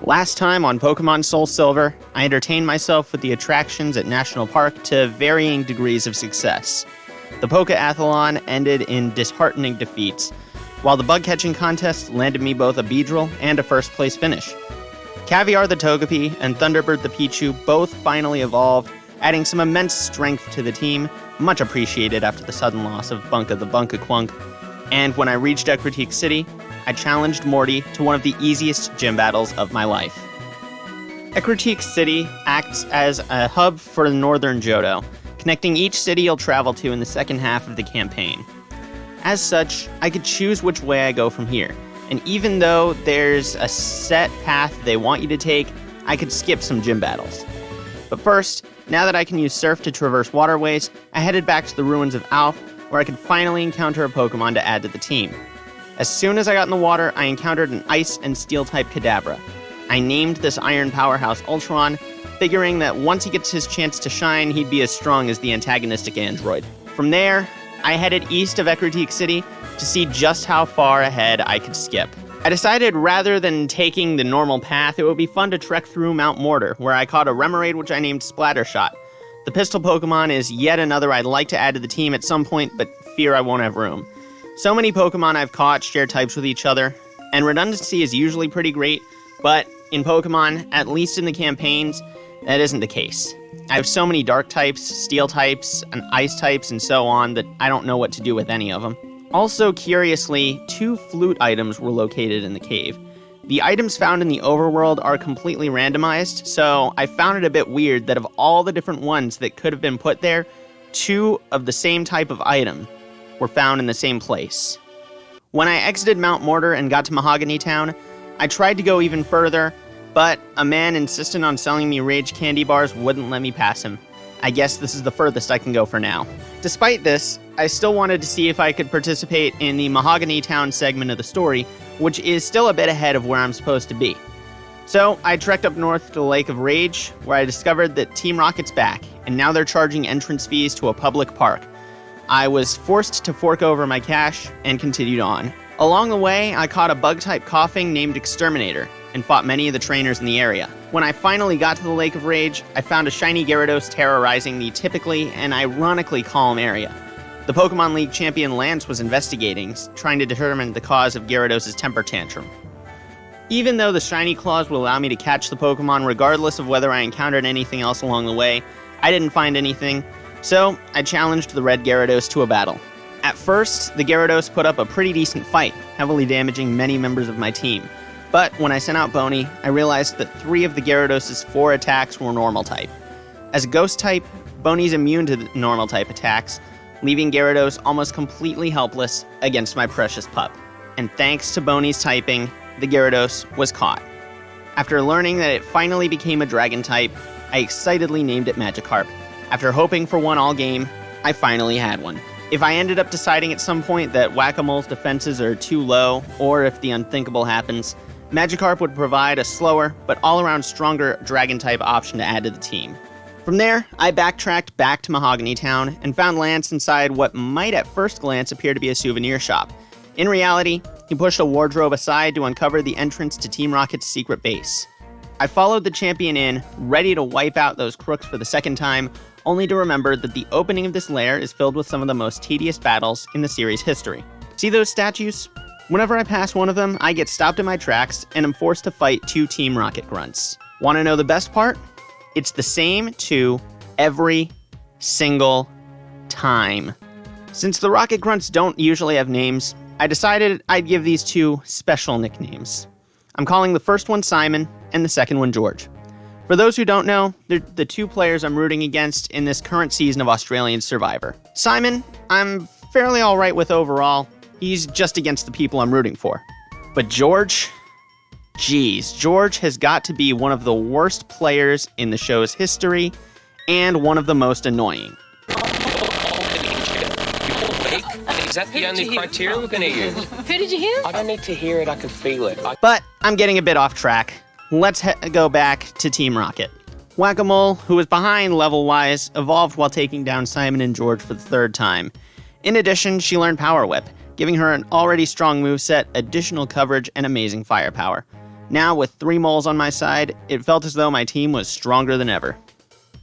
Last time on Pokemon SoulSilver, I entertained myself with the attractions at National Park to varying degrees of success. The Poke-Athlon ended in disheartening defeats, while the bug-catching contest landed me both a Beedrill and a first-place finish. Caviar the Togepi and Thunderbird the Pichu both finally evolved, adding some immense strength to the team, much appreciated after the sudden loss of Bunka the Bunkaquunk. And when I reached Critique City, I challenged Morty to one of the easiest gym battles of my life. Critique City acts as a hub for the Northern Johto, connecting each city you'll travel to in the second half of the campaign. As such, I could choose which way I go from here, and even though there's a set path they want you to take, I could skip some gym battles. But first, now that I can use Surf to traverse waterways, I headed back to the ruins of Alph, where I could finally encounter a Pokemon to add to the team. As soon as I got in the water, I encountered an Ice and Steel-type Kadabra. I named this Iron powerhouse Ultron, figuring that once he gets his chance to shine, he'd be as strong as the antagonistic android. From there, I headed east of Critique City to see just how far ahead I could skip. I decided rather than taking the normal path, it would be fun to trek through Mount Mortar, where I caught a Remoraid which I named Splattershot. The pistol Pokemon is yet another I'd like to add to the team at some point, but fear I won't have room. So many Pokemon I've caught share types with each other, and redundancy is usually pretty great, but in Pokemon, at least in the campaigns, that isn't the case. I have so many Dark types, Steel types, and Ice types, and so on that I don't know what to do with any of them. Also, curiously, 2 flute items were located in the cave. The items found in the overworld are completely randomized, so I found it a bit weird that of all the different ones that could have been put there, 2 of the same type of item were found in the same place. When I exited Mount Mortar and got to Mahogany Town, I tried to go even further, but a man insistent on selling me Rage candy bars wouldn't let me pass him. I guess this is the furthest I can go for now. Despite this, I still wanted to see if I could participate in the Mahogany Town segment of the story, which is still a bit ahead of where I'm supposed to be. So I trekked up north to the Lake of Rage, where I discovered that Team Rocket's back, and now they're charging entrance fees to a public park. I was forced to fork over my cash and continued on. Along the way, I caught a bug-type coughing named Exterminator, and fought many of the trainers in the area. When I finally got to the Lake of Rage, I found a shiny Gyarados terrorizing the typically and ironically calm area. The Pokemon League champion Lance was investigating, trying to determine the cause of Gyarados' temper tantrum. Even though the shiny claws will allow me to catch the Pokemon regardless of whether I encountered anything else along the way, I didn't find anything, so I challenged the red Gyarados to a battle. At first, the Gyarados put up a pretty decent fight, heavily damaging many members of my team. But when I sent out Boney, I realized that 3 of the Gyarados' 4 attacks were normal type. As a ghost type, Boney's immune to the normal type attacks, leaving Gyarados almost completely helpless against my precious pup. And thanks to Boney's typing, the Gyarados was caught. After learning that it finally became a dragon type, I excitedly named it Magikarp. After hoping for one all game, I finally had one. If I ended up deciding at some point that Whack-A-Mole's defenses are too low, or if the unthinkable happens, Magikarp would provide a slower, but all-around stronger Dragon-type option to add to the team. From there, I backtracked back to Mahogany Town and found Lance inside what might at first glance appear to be a souvenir shop. In reality, he pushed a wardrobe aside to uncover the entrance to Team Rocket's secret base. I followed the champion in, ready to wipe out those crooks for the second time, only to remember that the opening of this lair is filled with some of the most tedious battles in the series' history. See those statues? Whenever I pass one of them, I get stopped in my tracks and am forced to fight 2 Team Rocket grunts. Want to know the best part? It's the same 2 every single time. Since the Rocket grunts don't usually have names, I decided I'd give these 2 special nicknames. I'm calling the first one Simon and the second one George. For those who don't know, they're the 2 players I'm rooting against in this current season of Australian Survivor. Simon, I'm fairly alright with overall. He's just against the people I'm rooting for. But George? Geez, George has got to be one of the worst players in the show's history, and one of the most annoying. Is that the only criteria we're going to use? Who did you hear? I don't need to hear it, I can feel it. But I'm getting a bit off track. Let's go back to Team Rocket. Whack-A-Mole, who was behind level-wise, evolved while taking down Simon and George for the 3rd time. In addition, she learned Power Whip, giving her an already strong moveset, additional coverage, and amazing firepower. Now, with 3 moles on my side, it felt as though my team was stronger than ever.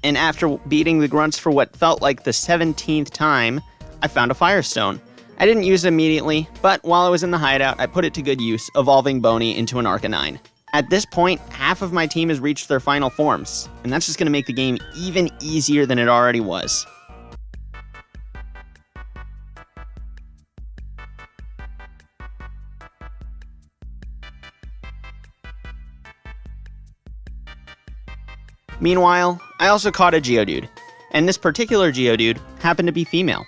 And after beating the grunts for what felt like the 17th time, I found a Firestone. I didn't use it immediately, but while I was in the hideout, I put it to good use, evolving Boney into an Arcanine. At this point, half of my team has reached their final forms, and that's just going to make the game even easier than it already was. Meanwhile, I also caught a Geodude, and this particular Geodude happened to be female.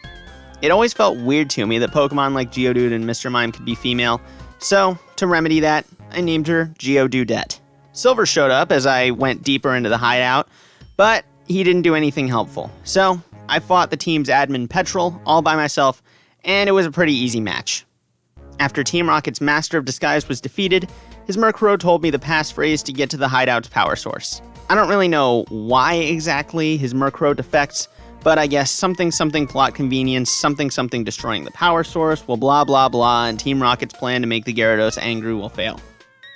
It always felt weird to me that Pokemon like Geodude and Mr. Mime could be female, so to remedy that, I named her Geodudette. Silver showed up as I went deeper into the hideout, but he didn't do anything helpful, so I fought the team's admin Petrel all by myself, and it was a pretty easy match. After Team Rocket's Master of Disguise was defeated, his Murkrow told me the passphrase to get to the hideout's power source. I don't really know why exactly his Murkrow defects, but I guess something plot convenience, something destroying the power source, will blah blah blah, and Team Rocket's plan to make the Gyarados angry will fail.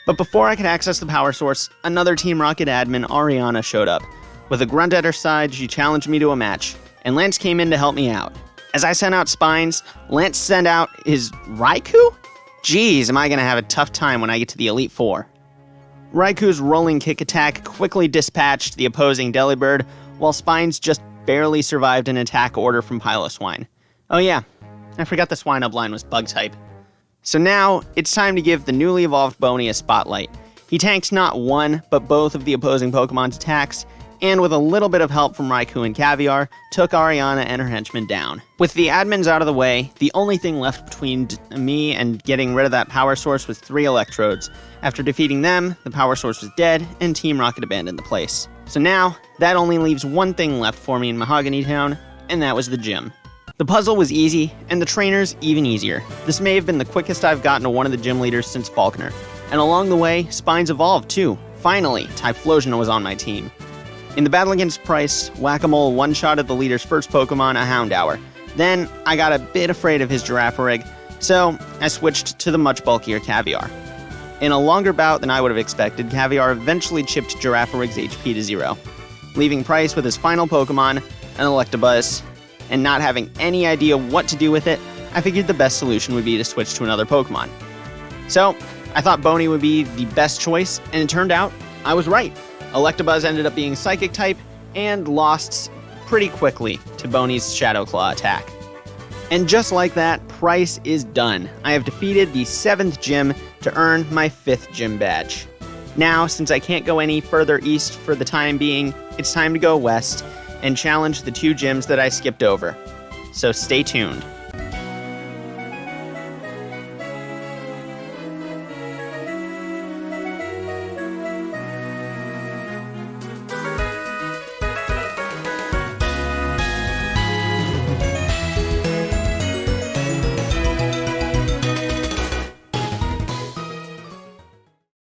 But before I could access the power source, another Team Rocket admin, Ariana, showed up. With a grunt at her side, she challenged me to a match, and Lance came in to help me out. As I sent out Spines, Lance sent out his RAIKOU? Jeez, am I gonna have a tough time when I get to the Elite Four. Raikou's rolling kick attack quickly dispatched the opposing Delibird, while Spines just barely survived an attack order from Piloswine. Oh yeah, I forgot the Swinub line was bug type. So now, it's time to give the newly evolved Boney a spotlight. He tanked not one, but both of the opposing Pokemon's attacks, and with a little bit of help from Raikou and Caviar, took Ariana and her henchmen down. With the admins out of the way, the only thing left between me and getting rid of that power source was 3 Electrodes. After defeating them, the power source was dead, and Team Rocket abandoned the place. So now, that only leaves one thing left for me in Mahogany Town, and that was the gym. The puzzle was easy, and the trainers even easier. This may have been the quickest I've gotten to one of the gym leaders since Falconer. And along the way, Spines evolved too. Finally, Typhlosion was on my team. In the battle against Price, Whack-A-Mole one-shotted the leader's first Pokemon, a Houndour. Then, I got a bit afraid of his Girafarig, so I switched to the much bulkier Caviar. In a longer bout than I would have expected, Caviar eventually chipped Girafarig's HP to 0, leaving Price with his final Pokemon, an Electabuzz, and not having any idea what to do with it, I figured the best solution would be to switch to another Pokemon. So, I thought Boney would be the best choice, and it turned out I was right. Electabuzz ended up being Psychic type, and lost pretty quickly to Boney's Shadow Claw attack. And just like that, Price is done. I have defeated the 7th gym to earn my 5th gym badge. Now, since I can't go any further east for the time being, it's time to go west and challenge the 2 gyms that I skipped over. So stay tuned.